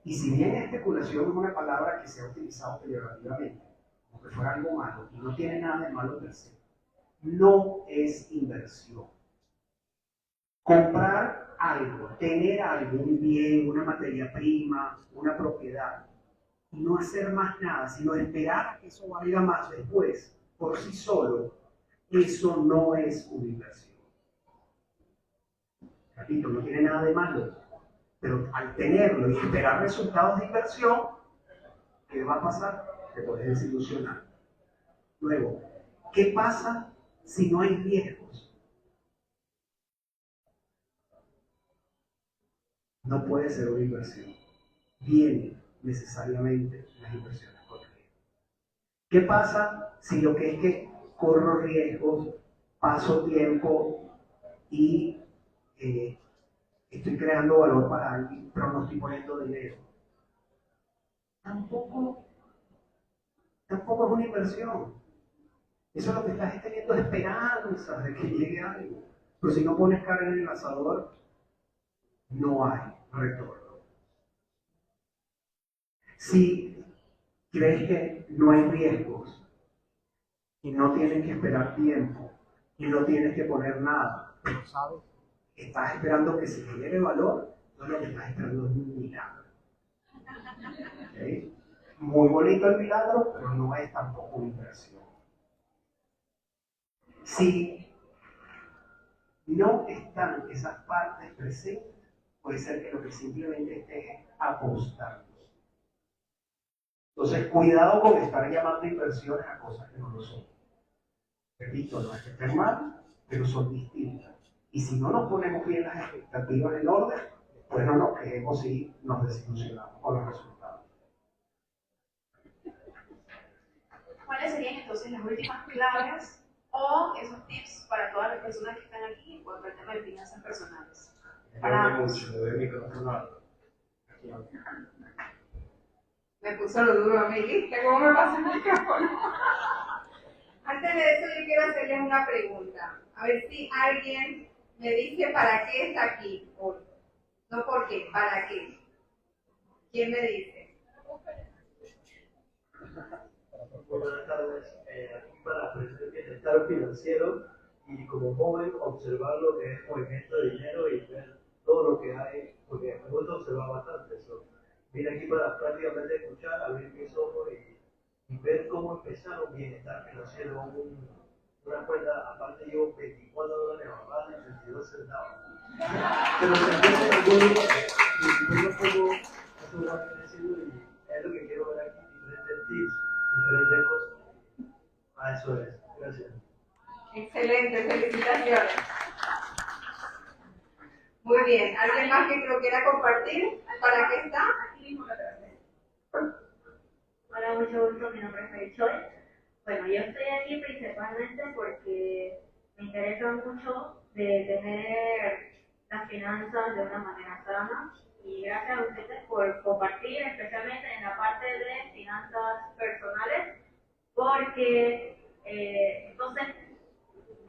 Y si bien especulación es una palabra que se ha utilizado peyorativamente, como que fuera algo malo, y no tiene nada de malo per se, no es inversión. Comprar algo, tener algo, un bien, una materia prima, una propiedad, y no hacer más nada, sino esperar a que eso valga más después, por sí solo, eso no es una inversión. Repito, no tiene nada de malo, pero al tenerlo y esperar resultados de inversión, ¿qué va a pasar? Te puedes desilusionar. Luego, ¿qué pasa si no hay riesgos? No puede ser una inversión. Vienen necesariamente las inversiones con riesgo. ¿Qué pasa si lo que es que corro riesgos, paso tiempo y estoy creando valor para alguien, pero no estoy poniendo dinero? Tampoco es una inversión. Eso es lo que estás teniendo esperanza de que llegue algo. Pero si no pones carne en el asador, no hay retorno. Si crees que no hay riesgos y no tienes que esperar tiempo y no tienes que poner nada, pero sabes, estás esperando que se genere valor, no, lo que estás esperando es un milagro. ¿Okay? Muy bonito el milagro, pero no es tampoco una inversión. Si no están esas partes presentes, puede ser que lo que simplemente estés apostando. Entonces, cuidado con estar llamando inversiones a cosas que no lo son. Repito, no es que estén mal, pero son distintas. Y si no nos ponemos bien las expectativas en orden, después no nos quejemos y nos desilusionamos con los resultados. ¿Cuáles serían entonces las últimas claves o esos tips para todas las personas que están aquí en cuanto al tema de finanzas personales? Me puso lo duro a mí, ¿viste cómo me pasa el micrófono? Antes de eso yo quiero hacerles una pregunta. A ver si alguien me dice para qué está aquí hoy. No por qué, para qué. ¿Quién me dice? Buenas tardes. Aquí para aprender el bienestar financiero y como joven observar lo que es movimiento de dinero y ver todo lo que hay, porque me gusta observar bastante eso. Vine aquí para prácticamente escuchar, abrir mis ojos y ver cómo empezar un bienestar financiero, una cuenta, aparte llevo $24 ahorrados y 32 centavos. Pero se empieza en algún lugar y yo pongo eso va creciendo y es lo que quiero ver aquí, diferentes tips, diferentes cosas. Eso es, gracias. Excelente, felicitaciones. Muy bien, ¿alguien más que lo quiera compartir? ¿Para qué está? Aquí mismo la traje. Hola, mucho gusto, mi nombre es Marichoy. Bueno, yo estoy aquí principalmente porque me interesa mucho de tener las finanzas de una manera sana y gracias a ustedes por compartir, especialmente en la parte de finanzas personales, porque entonces,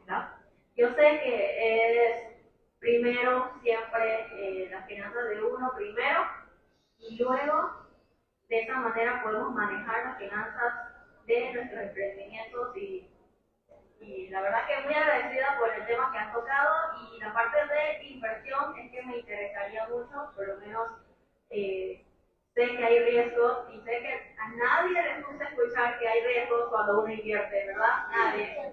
¿no? Yo sé que es primero siempre las finanzas de uno primero y luego de esa manera podemos manejar las finanzas de nuestros emprendimientos y la verdad que muy agradecida por el tema que han tocado y la parte de inversión es que me interesaría mucho, por lo menos sé que hay riesgos y sé que a nadie les gusta escuchar que hay riesgos cuando uno invierte, ¿verdad? Nadie.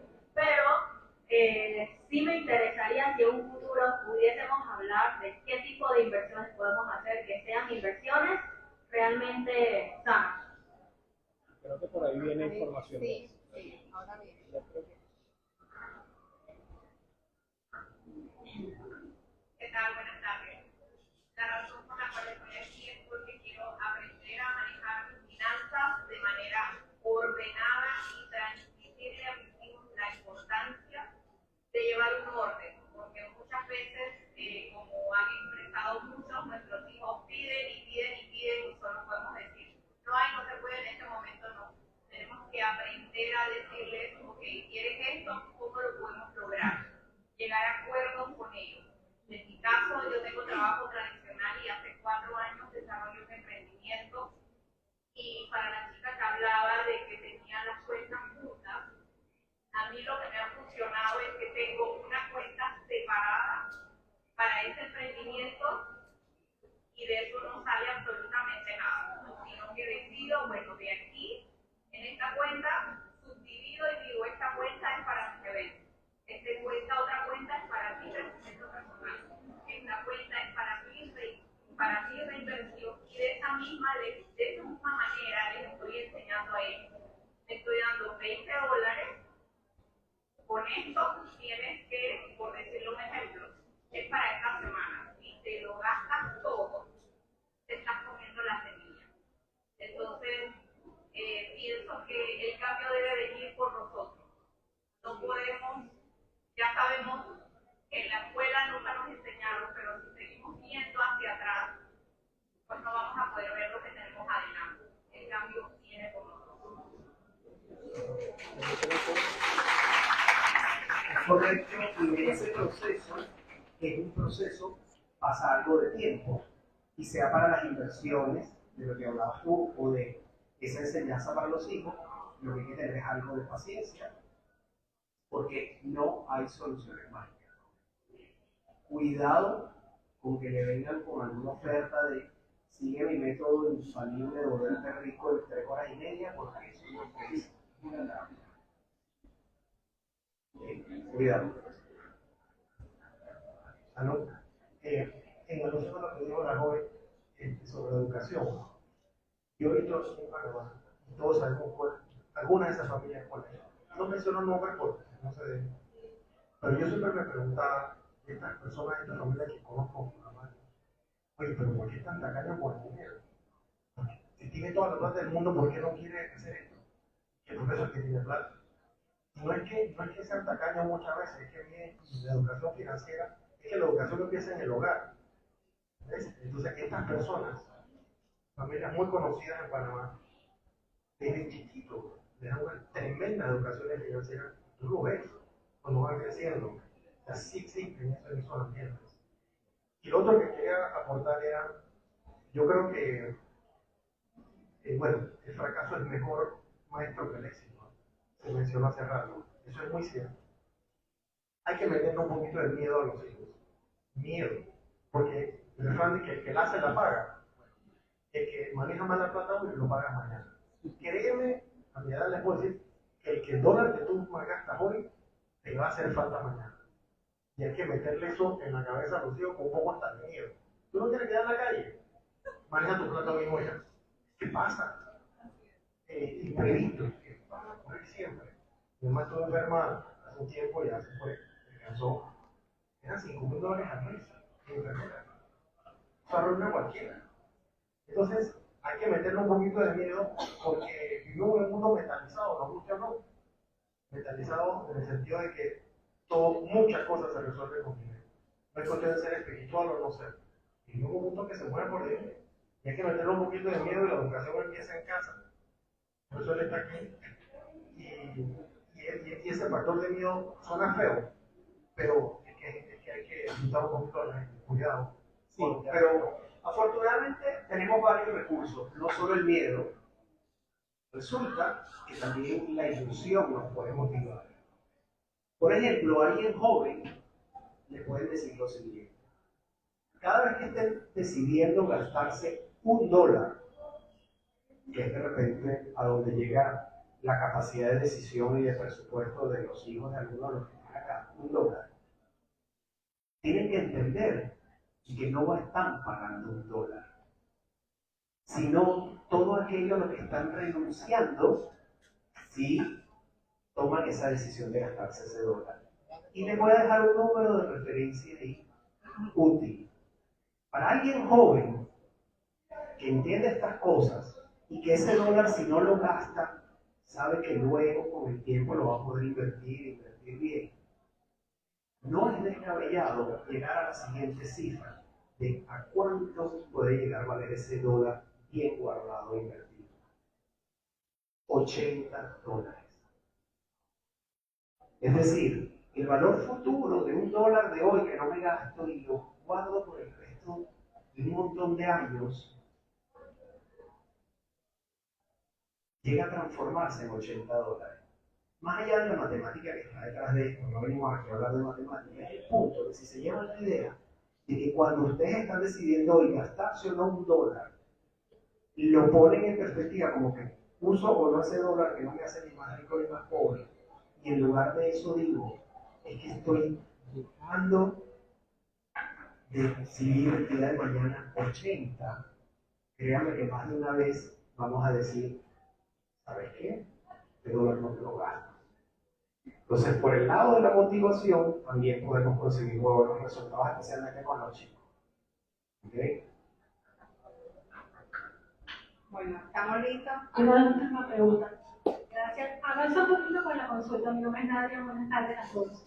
tal? Buenas tardes. La razón por la cual estoy aquí es porque quiero aprender a manejar mis finanzas de manera ordenada y transmitirle a mis hijos la importancia de llevar un orden, porque muchas veces, como han expresado muchos, nuestros hijos piden y piden y piden y solo podemos decir, no hay, no se puede en este momento, no. Tenemos que aprender a decirles, ok, ¿quieres esto? ¿Cómo lo podemos lograr? Llegar a acuerdos con ellos. En mi caso, yo tengo trabajo tradicional y hace 4 años desarrollo un emprendimiento. Y para la chica que hablaba de que tenía las cuentas juntas, a mí lo que me ha funcionado es que tengo una cuenta separada para ese emprendimiento y de eso no sale absolutamente nada, sino que decido, bueno, de aquí, en esta cuenta, subdivido y digo, esta cuenta es para mis eventos, esta otra cuenta es para mi crecimiento personal, esta cuenta es para mi reinversión, y de esa misma manera les estoy enseñando a ellos. Les estoy dando $20, con esto tienes que, por decirle un ejemplo, es para esta semana. Si te lo gastas todo, te estás comiendo la semilla. Entonces, pienso que el cambio debe venir por nosotros. No podemos, ya sabemos que en la escuela nunca nos enseñaron, pero si seguimos viendo hacia atrás, pues no vamos a poder ver lo que tenemos adelante. El cambio viene por nosotros. Correcto, y en ese proceso, que es un proceso, pasa algo de tiempo, y sea para las inversiones, de lo que hablabas tú, o de esa enseñanza para los hijos, lo que hay que tener es algo de paciencia, porque no hay soluciones mágicas. Cuidado con que le vengan con alguna oferta de sigue mi método infalible de volverte rico en 3 horas y media, porque eso no es una trampa. Cuidado. Salud. En alusión a lo que dijo la joven sobre la educación, yo he visto en Panamá, y todos sabemos algunas de esas familias cuáles son. No menciono nombres porque no se debe. Pero yo siempre me preguntaba, estas personas, estas familias que conozco en Panamá, oye, pero ¿por qué están tacaños por el dinero? Si tiene toda la plata del mundo, ¿por qué no quiere hacer esto? El profesor que tiene plata. No es que sean tacaños muchas veces, es que viene la educación financiera, es que la educación empieza en el hogar. ¿Ves? Entonces, estas personas, familias muy conocidas en Panamá, desde chiquitos, les dan una tremenda educación financiera. Tú lo ves cuando van creciendo. O sea, sí existen esos ambientes. Y lo otro que quería aportar era, yo creo que, bueno, el fracaso es mejor maestro que el éxito. Se mencionó hace rato. Eso es muy cierto. Hay que meterle un poquito de miedo a los hijos. Miedo. Porque el refrán de que el que la hace la paga. El que maneja más la plata hoy lo paga mañana. Y créeme, a mi edad les puedo decir que el dólar que tú gastas hoy te va a hacer falta mañana. Y hay que meterle eso en la cabeza a los hijos con un poco hasta de miedo. Tú no quieres quedar en la calle. Maneja tu plata mismo ya. ¿Qué pasa? Imprevisto. Van a ocurrir siempre. Mi mamá estuvo enferma hace un tiempo, ya se fue, descansó. Eran $5,000 al mes en enfermera. Eso arruina a cualquiera. Entonces, hay que meterle un poquito de miedo porque vivimos en un mundo metalizado, nos gusta o no. Metalizado en el sentido de que muchas cosas se resuelven con dinero. No es cuestión de ser espiritual o no ser. Vivimos en un mundo que se mueve por dinero. Y hay que meterle un poquito de miedo y la educación empieza en casa. Por eso él está aquí. Y ese factor de miedo suena feo, pero es que hay que disfrutar un poquito de cuidado. Sí, pero afortunadamente tenemos varios recursos, no solo el miedo. Resulta que también la ilusión nos puede motivar. Por ejemplo, a alguien joven le pueden decir lo siguiente: cada vez que estén decidiendo gastarse $1, que es de repente a donde llega la capacidad de decisión y de presupuesto de los hijos de algunos de los que están acá, $1, tienen que entender que no están pagando $1, sino todo aquello a lo que están renunciando si toman esa decisión de gastarse ese $. Y les voy a dejar un número de referencia ahí. útil. Para alguien joven que entiende estas cosas y que ese dólar, si no lo gasta, sabe que luego con el tiempo lo va a poder invertir bien. No es descabellado llegar a la siguiente cifra de a cuánto puede llegar a valer ese dólar bien guardado e invertido. $80. Es decir, el valor futuro de un dólar de hoy que no me gasto y lo guardo por el resto de un montón de años, llega a transformarse en $80. Más allá de la matemática que está detrás de esto, no venimos aquí a hablar de matemáticas, es el punto de si se lleva la idea de que cuando ustedes están decidiendo hoy gastarse o no un dólar, lo ponen en perspectiva como que uso o no ese dólar que no me hace ni más rico ni más pobre, y en lugar de eso digo, es que estoy dejando de recibir el día de mañana 80, créanme que más de una vez vamos a decir, ¿sabes qué? Este dólar no me lo gasto. Entonces, por el lado de la motivación, también podemos conseguir buenos resultados, especialmente con los chicos. ¿Ok? Bueno, ¿estamos listos? Quiero dar una última pregunta. Gracias. Avanza un poquito con la consulta. Mi nombre es Nadia. Buenas tardes a todos.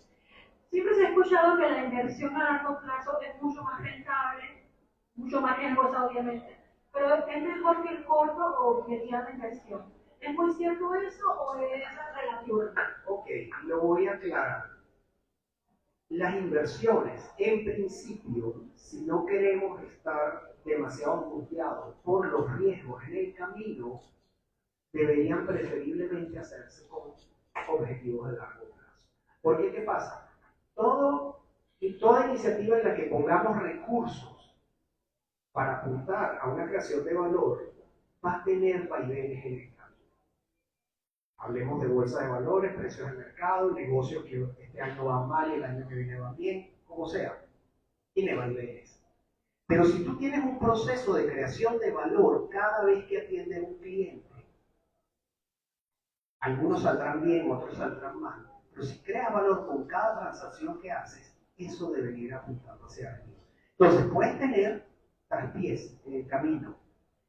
Siempre se ha escuchado que la inversión a largo plazo es mucho más rentable, mucho más riesgosa, obviamente, pero es mejor que el corto o mediana inversión. ¿Es muy cierto eso o es relativo? Ok, lo voy a aclarar. Las inversiones, en principio, si no queremos estar demasiado angustiados por los riesgos en el camino, deberían preferiblemente hacerse con objetivos de largo plazo. Porque, ¿qué pasa? Toda iniciativa en la que pongamos recursos para apuntar a una creación de valor va a tener vaivenes en el camino. Hablemos de bolsa de valores, precios de mercado, negocios que este año van mal y el año que viene van bien, como sea. Tiene vaivenes. Pero si tú tienes un proceso de creación de valor cada vez que atiendes un cliente, algunos saldrán bien, otros saldrán mal. Pero si creas valor con cada transacción que haces, eso debería ir apuntando hacia arriba. Entonces, puedes tener traspiés en el camino,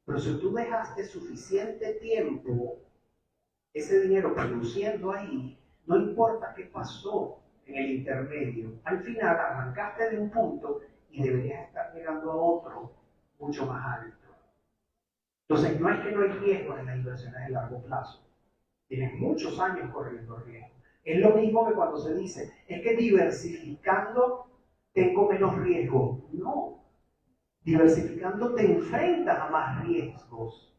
pero si tú dejaste suficiente tiempo ese dinero produciendo ahí, no importa qué pasó en el intermedio, al final arrancaste de un punto y deberías estar llegando a otro mucho más alto. Entonces, no es que no hay riesgo en las inversiones de largo plazo. Tienes muchos años corriendo riesgo. Es lo mismo que cuando se dice, es que diversificando tengo menos riesgo. No. Diversificando te enfrentas a más riesgos.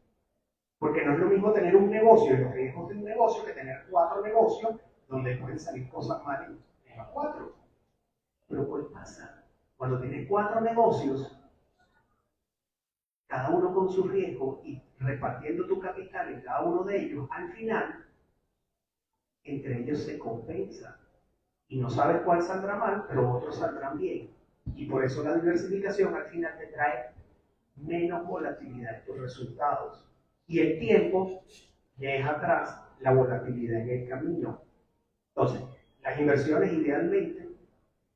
Porque no es lo mismo tener un negocio y los riesgos de un negocio que tener 4 negocios donde pueden salir cosas mal en los 4. Pero ¿qué pasa? Cuando tienes 4 negocios, cada uno con su riesgo y repartiendo tu capital en cada uno de ellos, al final, entre ellos se compensa. Y no sabes cuál saldrá mal, pero otros saldrán bien. Y por eso la diversificación al final te trae menos volatilidad en tus resultados. Y el tiempo deja atrás la volatilidad en el camino. Entonces, las inversiones idealmente,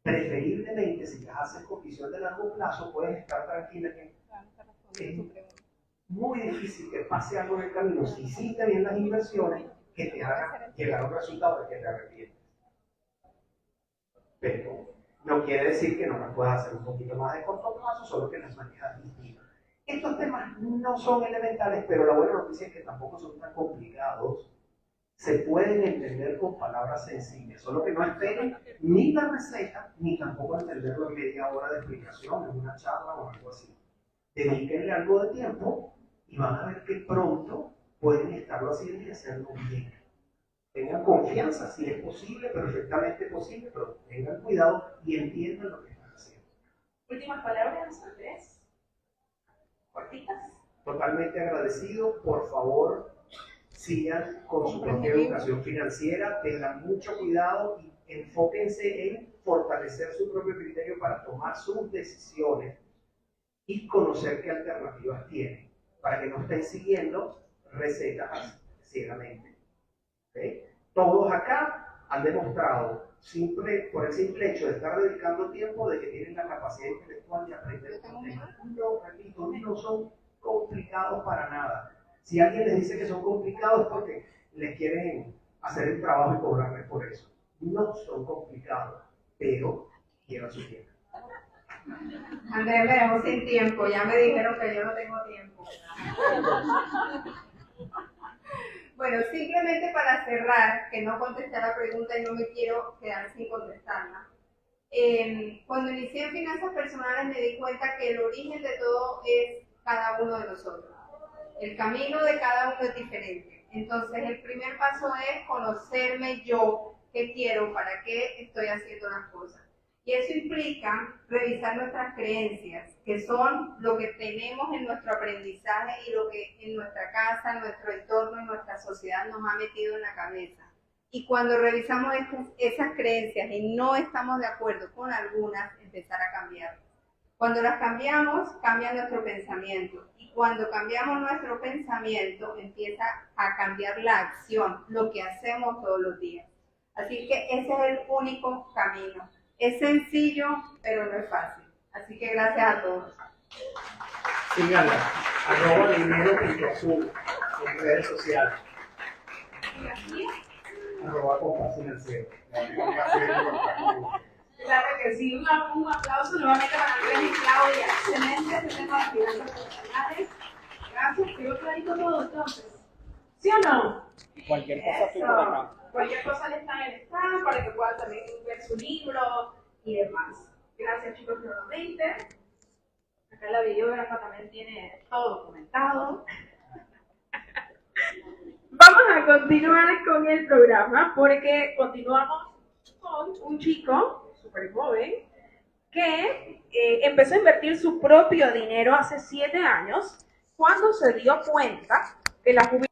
preferiblemente, si las haces con visión de largo plazo, puedes estar tranquila que es muy difícil que pase algo en el camino si hiciste bien las inversiones que te hagan llegar a un resultado de que te arrepientes. Pero no quiere decir que no las puedas hacer un poquito más de corto plazo, solo que las manejas distintas. Estos temas no son elementales, pero la buena noticia es que tampoco son tan complicados. Se pueden entender con palabras sencillas, solo que no esperen ni la receta, ni tampoco entenderlo en media hora de explicación, en una charla o algo así. Dedíquenle algo de tiempo y van a ver que pronto pueden estarlo haciendo y hacerlo bien. Tengan confianza, si es posible, perfectamente posible, pero tengan cuidado y entiendan lo que están haciendo. Últimas palabras, Andrés. Cortitas. Totalmente agradecido, por favor, sigan con su propia educación financiera, tengan mucho cuidado y enfóquense en fortalecer su propio criterio para tomar sus decisiones y conocer qué alternativas tienen, para que no estén siguiendo recetas ciegamente. ¿Okay? Todos acá han demostrado, por el simple hecho de estar dedicando tiempo, de que tienen la capacidad intelectual de aprender estos temas. No, repito, no son complicados para nada. Si alguien les dice que son complicados es porque les quieren hacer el trabajo y cobrarles por eso. No son complicados, pero llevan su tiempo. Andrés, me dejó sin tiempo, ya me dijeron que yo no tengo tiempo. Bueno, simplemente para cerrar, que no contesté la pregunta y no me quiero quedar sin contestarla. Cuando inicié en finanzas personales me di cuenta que el origen de todo es cada uno de nosotros. El camino de cada uno es diferente. Entonces, el primer paso es conocerme yo, qué quiero, para qué estoy haciendo las cosas. Y eso implica revisar nuestras creencias, que son lo que tenemos en nuestro aprendizaje y lo que en nuestra casa, en nuestro entorno, en nuestra sociedad nos ha metido en la cabeza. Y cuando revisamos esas creencias y no estamos de acuerdo con algunas, empezar a cambiarlas. Cuando las cambiamos, cambia nuestro pensamiento. Y cuando cambiamos nuestro pensamiento, empieza a cambiar la acción, lo que hacemos todos los días. Así que ese es el único camino. Es sencillo, pero no es fácil. Así que gracias a todos. Síganla, @dinero.azul en redes sociales. @compás financiero. Claro que sí, un aplauso nuevamente para Andrés y Claudia. Excelente ese tema de finanzas personales. Gracias, quedó clarito todo entonces. ¿Sí o no? Cualquier cosa estoy por acá. Cualquier cosa le está en el stand para que puedan también ver su libro y demás. Gracias chicos nuevamente. Acá la videógrafa también tiene todo documentado. Vamos a continuar con el programa porque continuamos con un chico súper joven que empezó a invertir su propio dinero hace 7 años cuando se dio cuenta que la jubilación